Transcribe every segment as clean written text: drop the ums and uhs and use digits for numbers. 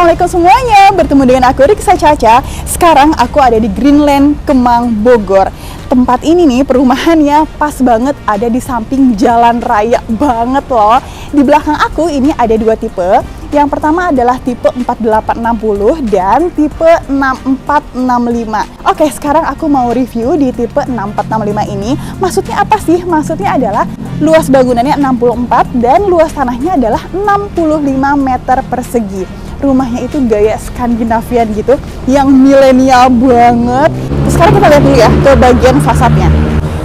Assalamualaikum semuanya, bertemu dengan aku Riksa Caca. Sekarang aku ada di Greenland, Kemang, Bogor. Tempat ini nih perumahannya pas banget ada di samping jalan raya banget loh. Di belakang aku ini ada dua tipe. Yang pertama adalah tipe 4860 dan tipe 6465. Oke, sekarang aku mau review di tipe 6465 ini. Maksudnya apa sih? Maksudnya adalah luas bangunannya 64 dan luas tanahnya adalah 65 meter persegi. Rumahnya itu gaya Skandinavian gitu, yang milenial banget. Sekarang kita lihat dulu ya ke bagian fasadnya.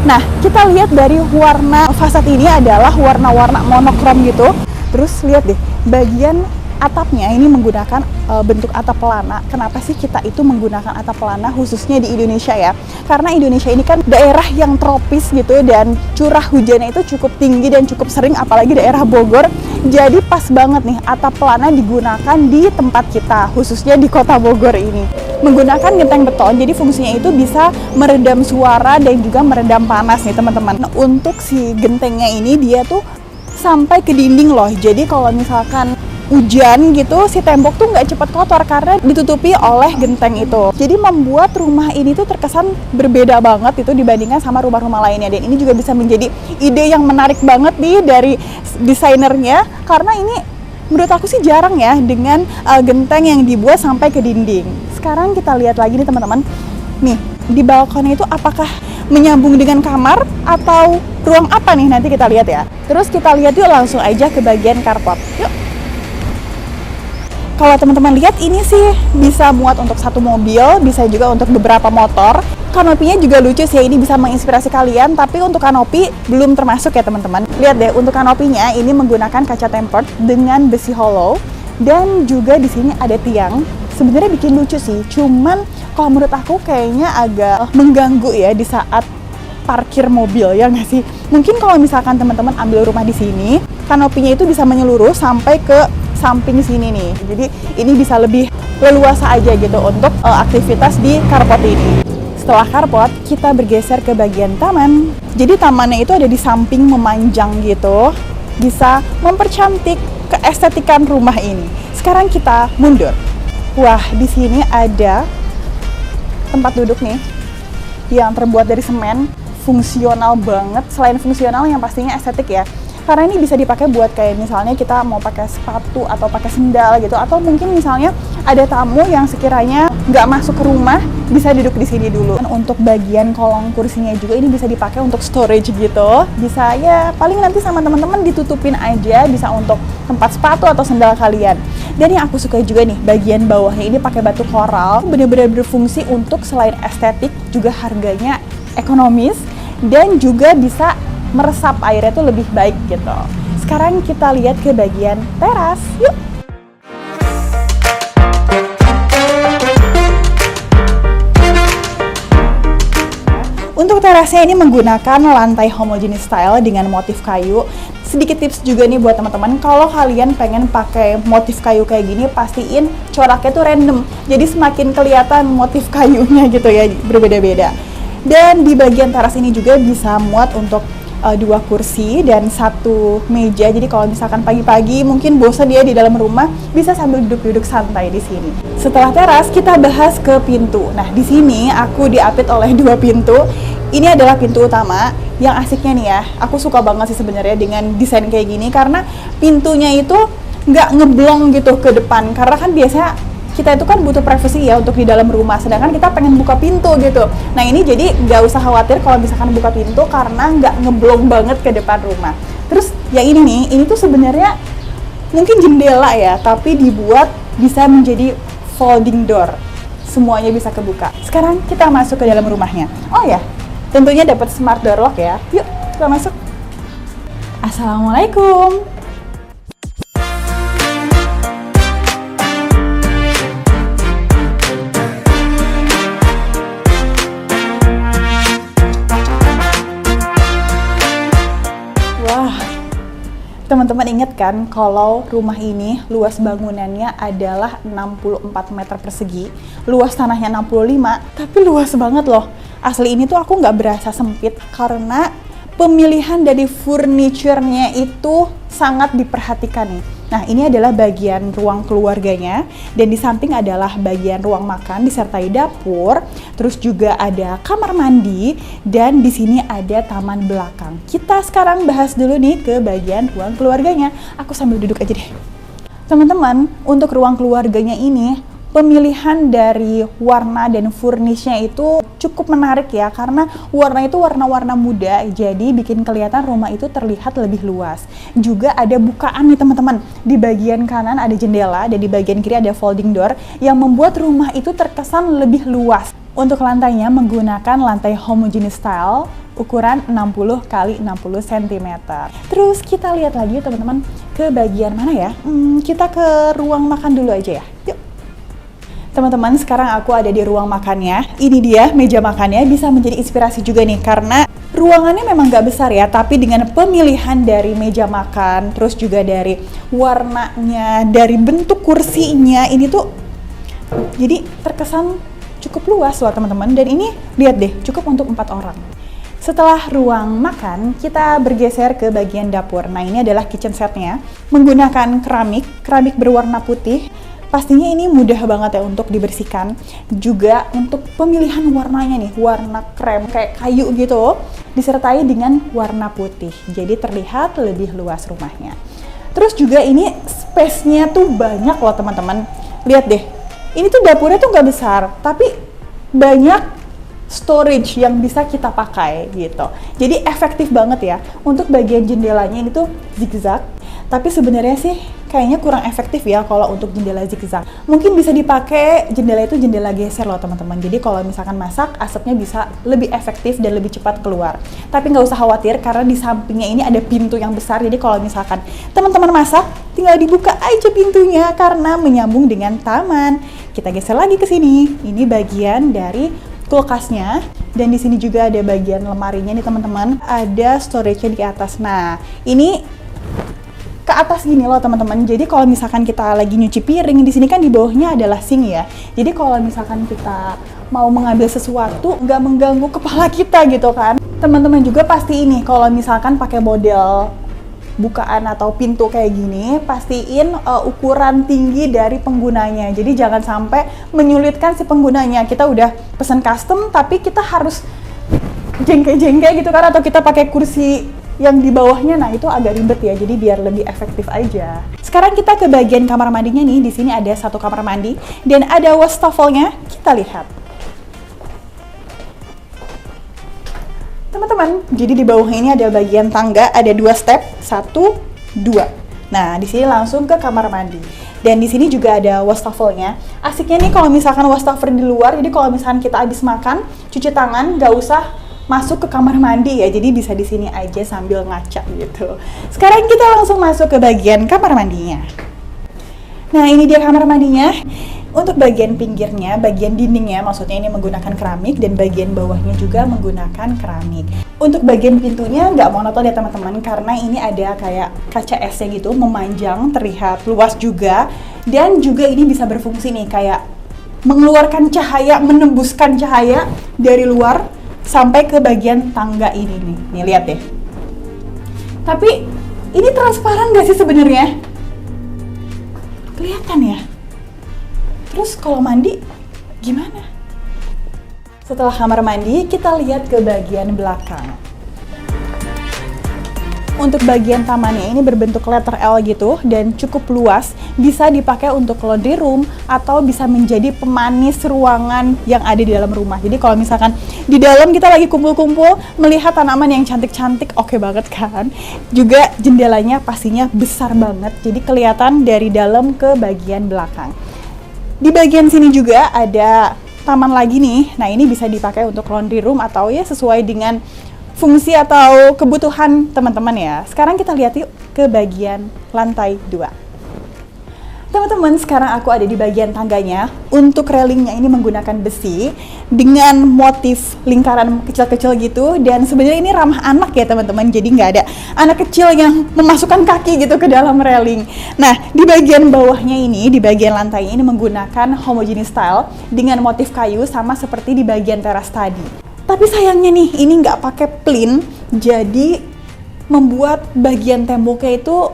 Nah, kita lihat dari warna fasad ini adalah warna-warna monokrom gitu. Terus lihat deh, bagian atapnya ini menggunakan bentuk atap pelana. Kenapa sih kita itu menggunakan atap pelana khususnya di Indonesia ya? Karena Indonesia ini kan daerah yang tropis gitu dan curah hujannya itu cukup tinggi dan cukup sering, apalagi daerah Bogor. Jadi pas banget nih atap pelana digunakan di tempat kita, khususnya di kota Bogor ini. Menggunakan genteng beton, jadi fungsinya itu bisa meredam suara dan juga meredam panas nih teman-teman. Nah, untuk si gentengnya ini dia tuh sampai ke dinding loh. Jadi kalau misalkan hujan gitu, si tembok tuh nggak cepat kotor karena ditutupi oleh genteng itu. Jadi membuat rumah ini tuh terkesan berbeda banget itu dibandingkan sama rumah-rumah lainnya. Dan ini juga bisa menjadi ide yang menarik banget nih dari desainernya, karena ini menurut aku sih jarang ya dengan genteng yang dibuat sampai ke dinding. Sekarang kita lihat lagi nih teman-teman. Nih, di balkonnya itu apakah menyambung dengan kamar atau ruang apa nih, nanti kita lihat ya. Terus kita lihat yuk langsung aja ke bagian carport. Yuk. Kalau teman-teman lihat ini sih bisa muat untuk satu mobil, bisa juga untuk beberapa motor. Kanopinya juga lucu sih, ini bisa menginspirasi kalian, tapi untuk kanopi belum termasuk ya teman-teman. Lihat deh, untuk kanopinya ini menggunakan kaca tempered dengan besi hollow dan juga di sini ada tiang. Sebenarnya bikin lucu sih, cuman kalau menurut aku kayaknya agak mengganggu ya di saat parkir mobil, ya nggak sih? Mungkin kalau misalkan teman-teman ambil rumah di sini, kanopinya itu bisa menyeluruh sampai ke samping sini nih. Jadi ini bisa lebih leluasa aja gitu untuk aktivitas di carport ini. Setelah carport, kita bergeser ke bagian taman. Jadi tamannya itu ada di samping memanjang gitu, bisa mempercantik keestetikan rumah ini. Sekarang kita mundur. Wah, di sini ada tempat duduk nih yang terbuat dari semen, fungsional banget. Selain fungsional, yang pastinya estetik ya. Karena ini bisa dipakai buat kayak misalnya kita mau pakai sepatu atau pakai sendal gitu, atau mungkin misalnya ada tamu yang sekiranya nggak masuk ke rumah bisa duduk di sini dulu. Dan untuk bagian kolong kursinya juga ini bisa dipakai untuk storage gitu, bisa ya paling nanti sama teman-teman ditutupin aja, bisa untuk tempat sepatu atau sendal kalian. Dan yang aku suka juga nih bagian bawahnya ini pakai batu koral, benar-benar berfungsi untuk selain estetik juga harganya ekonomis dan juga bisa meresap airnya tuh lebih baik gitu. Sekarang kita lihat ke bagian teras, yuk. Untuk terasnya ini menggunakan lantai homogeneous style dengan motif kayu. Sedikit tips juga nih buat teman-teman, kalau kalian pengen pakai motif kayu kayak gini, pastiin coraknya tuh random. Jadi semakin kelihatan motif kayunya gitu ya, berbeda-beda. Dan di bagian teras ini juga bisa muat untuk dua kursi dan satu meja. Jadi kalau misalkan pagi-pagi mungkin bosan dia di dalam rumah, bisa sambil duduk-duduk santai di sini. Setelah teras, kita bahas ke pintu. Nah, di sini aku diapit oleh dua pintu. Ini adalah pintu utama. Yang asiknya nih ya, aku suka banget sih sebenarnya dengan desain kayak gini, karena pintunya itu nggak ngeblong gitu ke depan. Karena kan biasanya kita itu kan butuh privasi ya untuk di dalam rumah, sedangkan kita pengen buka pintu gitu. Nah ini jadi nggak usah khawatir kalau misalkan buka pintu karena nggak ngeblong banget ke depan rumah. Terus yang ini nih, ini tuh sebenarnya mungkin jendela ya, tapi dibuat bisa menjadi folding door. Semuanya bisa kebuka. Sekarang kita masuk ke dalam rumahnya. Oh ya, tentunya dapat smart door lock ya. Yuk, kita masuk. Assalamualaikum. Teman-teman ingat kan kalau rumah ini luas bangunannya adalah 64 meter persegi, luas tanahnya 65, tapi luas banget loh. Asli ini tuh aku nggak berasa sempit karena pemilihan dari furniture-nya itu sangat diperhatikan nih. Nah, ini adalah bagian ruang keluarganya, dan di samping adalah bagian ruang makan disertai dapur, terus juga ada kamar mandi, dan di sini ada taman belakang. Kita sekarang bahas dulu nih ke bagian ruang keluarganya. Aku sambil duduk aja deh. Teman-teman, untuk ruang keluarganya ini, pemilihan dari warna dan furnishnya itu cukup menarik ya, karena warna itu warna-warna muda, jadi bikin kelihatan rumah itu terlihat lebih luas. Juga ada bukaan nih teman-teman, di bagian kanan ada jendela dan di bagian kiri ada folding door yang membuat rumah itu terkesan lebih luas. Untuk lantainya menggunakan lantai homogeneous style ukuran 60 x 60 cm. Terus kita lihat lagi teman-teman ke bagian mana ya? Kita ke ruang makan dulu aja ya. Yuk. Teman-teman, sekarang aku ada di ruang makannya. Ini dia meja makannya, bisa menjadi inspirasi juga nih, karena ruangannya memang nggak besar ya, tapi dengan pemilihan dari meja makan, terus juga dari warnanya, dari bentuk kursinya, ini tuh jadi terkesan cukup luas loh teman-teman. Dan ini lihat deh, cukup untuk 4 orang. Setelah ruang makan, kita bergeser ke bagian dapur. Nah, ini adalah kitchen setnya, menggunakan keramik berwarna putih. Pastinya ini mudah banget ya untuk dibersihkan. Juga untuk pemilihan warnanya nih, warna krem kayak kayu gitu, disertai dengan warna putih. Jadi terlihat lebih luas rumahnya. Terus juga ini space-nya tuh banyak loh teman-teman. Lihat deh, ini tuh dapurnya tuh nggak besar, tapi banyak storage yang bisa kita pakai gitu. Jadi efektif banget ya. Untuk bagian jendelanya ini tuh zigzag. Tapi sebenarnya sih kayaknya kurang efektif ya kalau untuk jendela zigzag. Mungkin bisa dipakai jendela itu jendela geser loh teman-teman. Jadi kalau misalkan masak, asapnya bisa lebih efektif dan lebih cepat keluar. Tapi nggak usah khawatir karena di sampingnya ini ada pintu yang besar. Jadi kalau misalkan teman-teman masak, tinggal dibuka aja pintunya karena menyambung dengan taman. Kita geser lagi ke sini. Ini bagian dari kulkasnya. Dan di sini juga ada bagian lemarinya nih teman-teman. Ada storage-nya di atas. Nah, ini ke atas gini loh teman-teman. Jadi kalau misalkan kita lagi nyuci piring, di sini kan di bawahnya adalah sink ya. Jadi kalau misalkan kita mau mengambil sesuatu, nggak mengganggu kepala kita gitu kan. Teman-teman juga pasti ini kalau misalkan pakai model bukaan atau pintu kayak gini, pastiin ukuran tinggi dari penggunanya. Jadi jangan sampai menyulitkan si penggunanya. Kita udah pesan custom tapi kita harus jengke-jengke gitu kan, atau kita pakai kursi yang di bawahnya, nah itu agak ribet ya, jadi biar lebih efektif aja. Sekarang kita ke bagian kamar mandinya nih. Di sini ada 1 kamar mandi dan ada wastafelnya. Kita lihat. Teman-teman, jadi di bawah ini ada bagian tangga, ada 2 step, 1, 2. Nah, di sini langsung ke kamar mandi. Dan di sini juga ada wastafelnya. Asiknya nih kalau misalkan wastafel di luar, jadi kalau misalkan kita habis makan, cuci tangan, nggak usah masuk ke kamar mandi ya, jadi bisa di sini aja sambil ngaca gitu. Sekarang kita langsung masuk ke bagian kamar mandinya. Nah, ini dia kamar mandinya. Untuk bagian pinggirnya, bagian dindingnya, maksudnya ini menggunakan keramik, dan bagian bawahnya juga menggunakan keramik. Untuk bagian pintunya nggak monoton ya teman-teman, karena ini ada kayak kaca esnya gitu, memanjang, terlihat luas juga, dan juga ini bisa berfungsi nih kayak mengeluarkan cahaya, menembuskan cahaya dari luar sampai ke bagian tangga ini nih. Nih lihat deh. Tapi ini transparan gak sih sebenarnya? Kelihatan ya? Terus kalau mandi gimana? Setelah kamar mandi, kita lihat ke bagian belakang. Untuk bagian tamannya ini berbentuk letter L gitu dan cukup luas, bisa dipakai untuk laundry room atau bisa menjadi pemanis ruangan yang ada di dalam rumah. Jadi kalau misalkan di dalam kita lagi kumpul-kumpul melihat tanaman yang cantik-cantik, oke banget kan? Juga jendelanya pastinya besar banget, jadi kelihatan dari dalam ke bagian belakang. Di bagian sini juga ada taman lagi nih. Nah, ini bisa dipakai untuk laundry room atau ya sesuai dengan fungsi atau kebutuhan teman-teman ya. Sekarang kita lihat yuk ke bagian lantai 2. Teman-teman, sekarang aku ada di bagian tangganya. Untuk railingnya ini menggunakan besi dengan motif lingkaran kecil-kecil gitu, dan sebenarnya ini ramah anak ya teman-teman. Jadi nggak ada anak kecil yang memasukkan kaki gitu ke dalam railing. Nah, di bagian bawahnya ini, di bagian lantai ini menggunakan homogeneous style dengan motif kayu sama seperti di bagian teras tadi. Tapi sayangnya nih, ini nggak pakai plin, jadi membuat bagian temboknya itu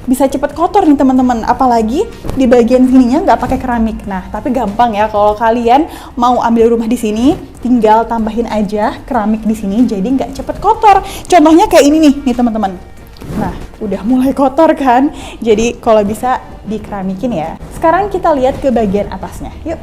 bisa cepet kotor nih teman-teman, apalagi di bagian sininya nggak pakai keramik. Nah, tapi gampang ya kalau kalian mau ambil rumah di sini, tinggal tambahin aja keramik di sini, jadi nggak cepet kotor. Contohnya kayak ini nih teman-teman. Nah, udah mulai kotor kan? Jadi kalau bisa dikeramikin ya. Sekarang kita lihat ke bagian atasnya. Yuk.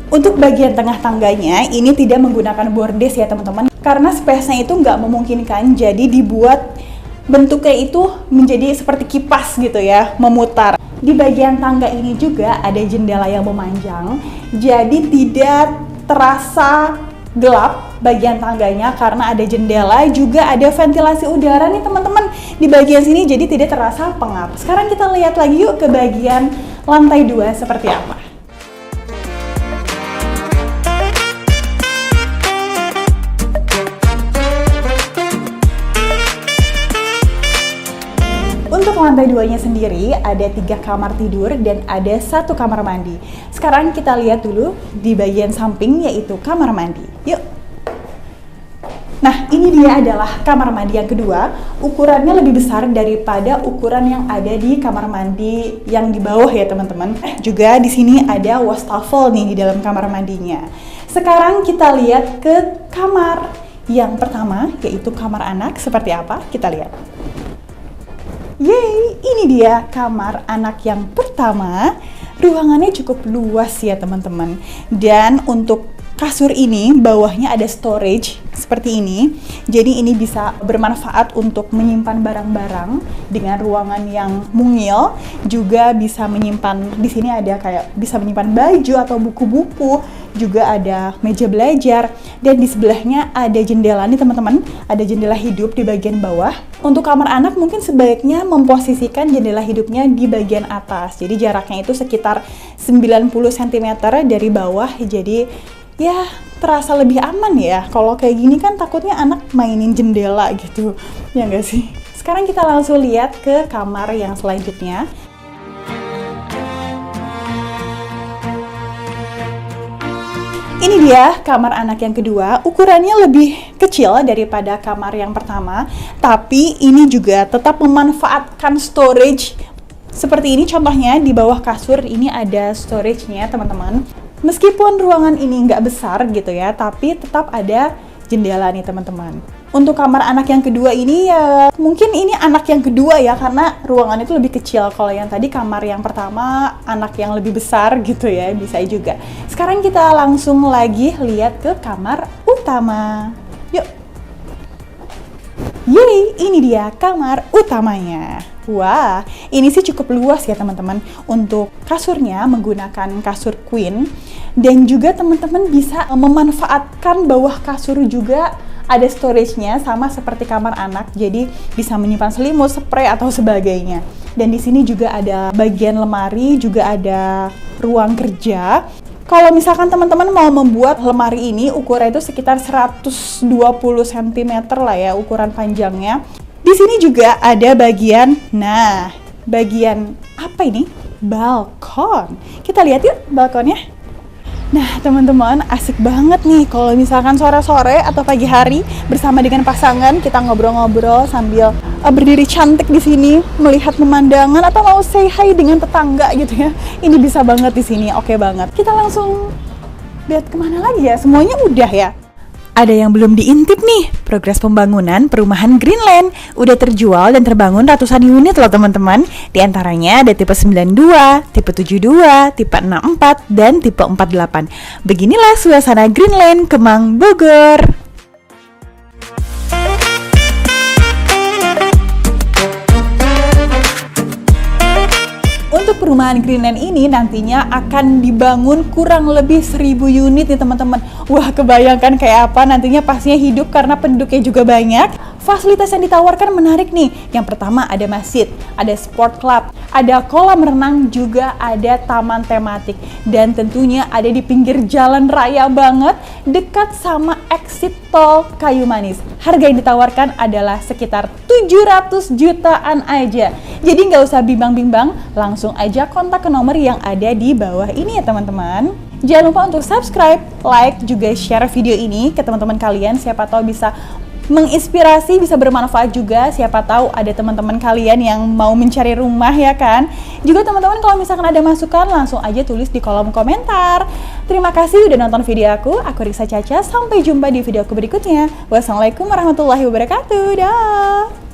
Untuk bagian tengah tangganya, ini tidak menggunakan bordes ya teman-teman, karena space-nya itu nggak memungkinkan, jadi dibuat bentuknya itu menjadi seperti kipas gitu ya, memutar. Di bagian tangga ini juga ada jendela yang memanjang, jadi tidak terasa gelap bagian tangganya karena ada jendela, juga ada ventilasi udara nih teman-teman di bagian sini, jadi tidak terasa pengap. Sekarang kita lihat lagi yuk ke bagian lantai 2 seperti apa. Untuk lantai 2-nya sendiri ada 3 kamar tidur dan ada 1 kamar mandi. Sekarang kita lihat dulu di bagian samping, yaitu kamar mandi. Yuk. Nah, ini dia adalah kamar mandi yang kedua. Ukurannya lebih besar daripada ukuran yang ada di kamar mandi yang di bawah ya teman-teman. Juga di sini ada wastafel nih di dalam kamar mandinya. Sekarang kita lihat ke kamar yang pertama, yaitu kamar anak. Seperti apa? Kita lihat. Yeay, ini dia kamar anak yang pertama. Ruangannya cukup luas ya teman-teman. Dan untuk kasur ini bawahnya ada storage seperti ini. Jadi ini bisa bermanfaat untuk menyimpan barang-barang dengan ruangan yang mungil. Juga bisa menyimpan, di sini ada kayak bisa menyimpan baju atau buku-buku. Juga ada meja belajar. Dan di sebelahnya ada jendela nih teman-teman. Ada jendela hidup di bagian bawah. Untuk kamar anak mungkin sebaiknya memposisikan jendela hidupnya di bagian atas. Jadi jaraknya itu sekitar 90 cm dari bawah. Jadi ya terasa lebih aman ya. Kalau kayak gini kan takutnya anak mainin jendela gitu. Ya nggak sih? Sekarang kita langsung lihat ke kamar yang selanjutnya. Ini dia kamar anak yang kedua, ukurannya lebih kecil daripada kamar yang pertama, tapi ini juga tetap memanfaatkan storage seperti ini. Contohnya di bawah kasur ini ada storage-nya teman-teman. Meskipun ruangan ini nggak besar gitu ya, tapi tetap ada jendela nih teman-teman. Untuk kamar anak yang kedua ini ya mungkin ini anak yang kedua ya, karena ruangan itu lebih kecil. Kalau yang tadi kamar yang pertama anak yang lebih besar gitu ya, bisa juga. Sekarang kita langsung lagi lihat ke kamar utama. Yuk. Yeay, ini dia kamar utamanya. Wah, ini sih cukup luas ya teman-teman. Untuk kasurnya menggunakan kasur queen, dan juga teman-teman bisa memanfaatkan bawah kasur juga ada storage-nya sama seperti kamar anak. Jadi bisa menyimpan selimut, spray atau sebagainya. Dan di sini juga ada bagian lemari, juga ada ruang kerja. Kalau misalkan teman-teman mau membuat lemari ini, ukuran itu sekitar 120 cm lah ya ukuran panjangnya. Di sini juga ada bagian, nah bagian apa ini? Balkon. Kita lihat yuk balkonnya. Nah teman-teman, asik banget nih kalau misalkan sore-sore atau pagi hari bersama dengan pasangan kita ngobrol-ngobrol sambil berdiri cantik di sini melihat pemandangan, atau mau say hi dengan tetangga gitu ya. Ini bisa banget di sini, oke banget. Kita langsung lihat kemana lagi ya? Semuanya udah ya. Ada yang belum diintip nih, progres pembangunan perumahan Greenland. Udah terjual dan terbangun ratusan unit loh teman-teman. Di antaranya ada tipe 92, tipe 72, tipe 64, dan tipe 48. Beginilah suasana Greenland Kemang, Bogor. Untuk perumahan Greenland ini nantinya akan dibangun kurang lebih 1000 unit nih teman-teman. Wah, kebayangkan kayak apa nantinya, pastinya hidup karena penduduknya juga banyak. Fasilitas yang ditawarkan menarik nih. Yang pertama ada masjid, ada sport club, ada kolam renang, juga ada taman tematik. Dan tentunya ada di pinggir jalan raya banget, dekat sama exit tol Kayu Manis. Harga yang ditawarkan adalah sekitar 700 jutaan aja. Jadi nggak usah bimbang-bimbang, langsung aja kontak ke nomor yang ada di bawah ini ya teman-teman. Jangan lupa untuk subscribe, like, juga share video ini ke teman-teman kalian. Siapa tahu bisa menginspirasi, bisa bermanfaat juga. Siapa tahu ada teman-teman kalian yang mau mencari rumah ya kan. Juga teman-teman kalau misalkan ada masukan langsung aja tulis di kolom komentar. Terima kasih udah nonton video aku Riksa Caca. Sampai jumpa di video aku berikutnya. Wassalamualaikum warahmatullahi wabarakatuh. Dah.